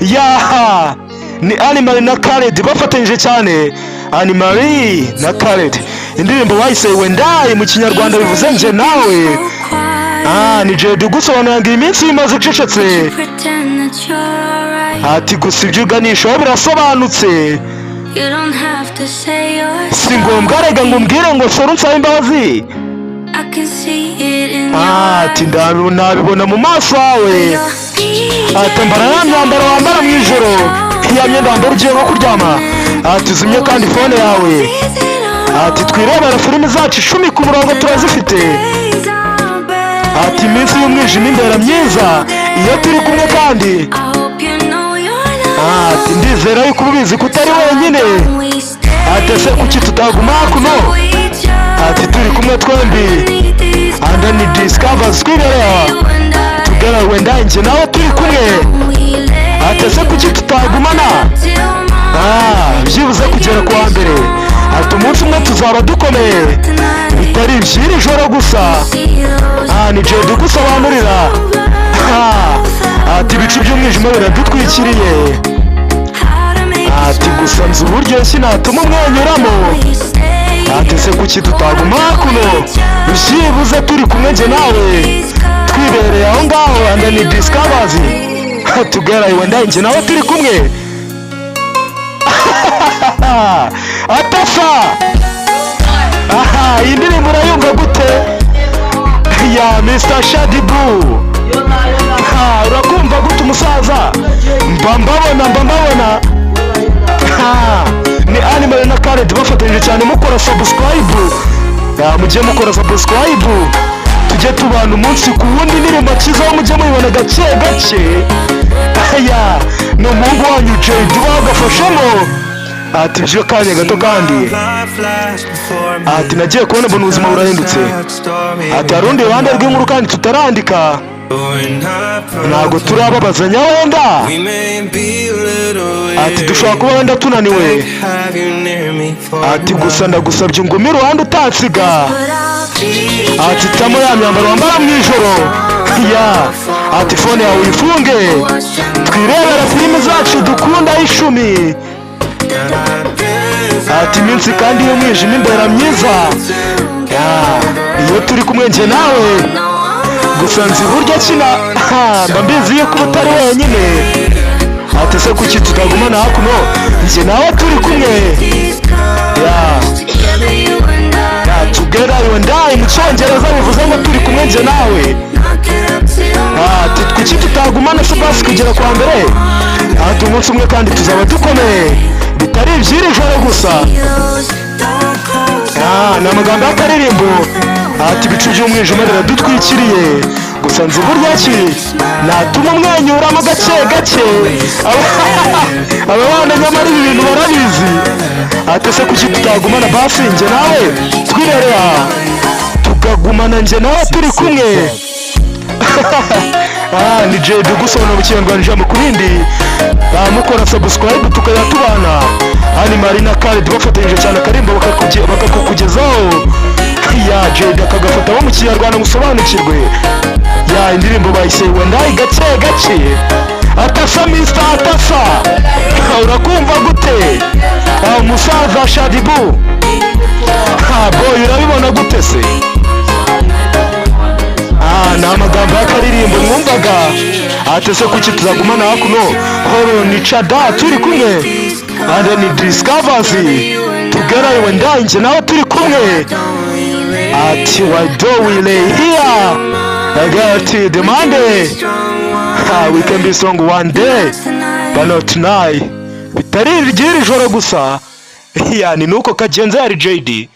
ya ni Animal na Khaled bafatanyije cyane. Animal na Khaled, indirimbo bayise Wendayi mu kinyarwanda bivuze nje nawe. Ni Jay gusobanura ngo iminsi imaze ucecetse. Ati gusa ibyo uganishaho birasobanutse, si ngombwa rega ngo umbwire ngo sora unsabe imbabazi. Ati nabibona mu maso hawe. Ati mbara ya myambaro wambara mu ijoro, ya myenda wambara ugiye nko kuryama. Ati uzimye kandi fone yawe. Ati twirebera filimi zacu 10 ku murongo turazifite. Ati iminsi y'umwijima imbera myiza iyo turi kumwe kandi. Ati ndizera yuko ubizi ko utari wenyine. Ati se kuki tutaguma kuno? Ati turi kumwe twembi. And then it discovers kwibera together Wendayi nje nawe turi kumwe. Ati se kuki tutagumana? Byibuze kugera ku wa mbere. Ati umunsi umwe tuzaba dukomeye bitari iby'iri joro gusa. Ni Jay gusobanurira. Ati ibicu by'umwijima biradutwikiriye. Ati gusa nzi uburyo sinatuma umwenyuramo. Ati se kuki tutaguma kuno? Byibuze turi kumwe nje nawe twibereye aho ngaho and then it discovers together Wendayi nje nawe turi kumwe. Atasa. Iyi ndirimbo urayumva gute? Ya Mr. Shadibu. Urakumva gute umusaza? Mbambabona. Ni Animal na Khaled bafatanyije cyane mukora subscribe. Mujye mukora subscribe. Tujye tubana umunsi ku wundi indirimbo kizaho mujye mubibona gake. No mungu wanyu Jay bagafashamo. Ati byo kanya gato kandi. Ati nagiye kubona mbona ubuzima burahindutse. Ati harundi ruhande rw'inkuru kandi tutarandika. Ntabwo turababazanya wenda. Ati dushobora kuba wenda tunaniwe. Ati gusa ndagusabye ngo umire uruhande utansiga. Ati tamo ya myambaro wambara mu ijoro. Ati fone yawe uyifunge twirebera filimi zacu dukunda 10. Ati iminsi kandi y'umwijima imbera myiza iyo turi kumwe nje nawe. Gusa nzi buryo kina mba mbizi yuko utari wenyine. Ati se kuki tutagumana hakuno nje nawe turi kumwe. Together Wendayi mu cyongereza bivuze ngo turi kumwe nje nawe. Ati kuki tutagumana se basi kugera kwa mbere. Ati umunsi umwe kandi tuzaba dukomeye bitari iby'iri joro gusa. Ni amagambo y'akaririmbo. Ati ibicu by'umwijima biradutwikiriye gusa nzi burya ki natuma umwenyuramo gake. Aba bana nyamara ibi bintu barabizi. Ati se kuki tutagumana basi nje nawe twirerera tukagumana nje nawe turi kumwe. Ni Jay gusobanura mu kinyarwanda mu kubindi. Mukora subscribe tukajya tubana. Animal na Khaled bafatanyije cyane akarimbo bakakugezaho. Jay akagafata bo mu kinyarwanda musobanukirwe. Indirimbo bayise Wendayi gake. Atasa Mr. Atasa. Urakumva gute? Umusaza Shadibu. Boy urabibona gute se? Ni amagambo y'akaririmbo mwumvaga. Ati se kuki tuzagumana hakuno horo ni Chada turi kumwe. And then it discovers together Wendayi nje nawe turi kumwe. Ati why do we lay here? I got the Monday. We can be strong one day but not tonight. Bitari iry'iri joro gusa. Ni nuko kagenza yari JD.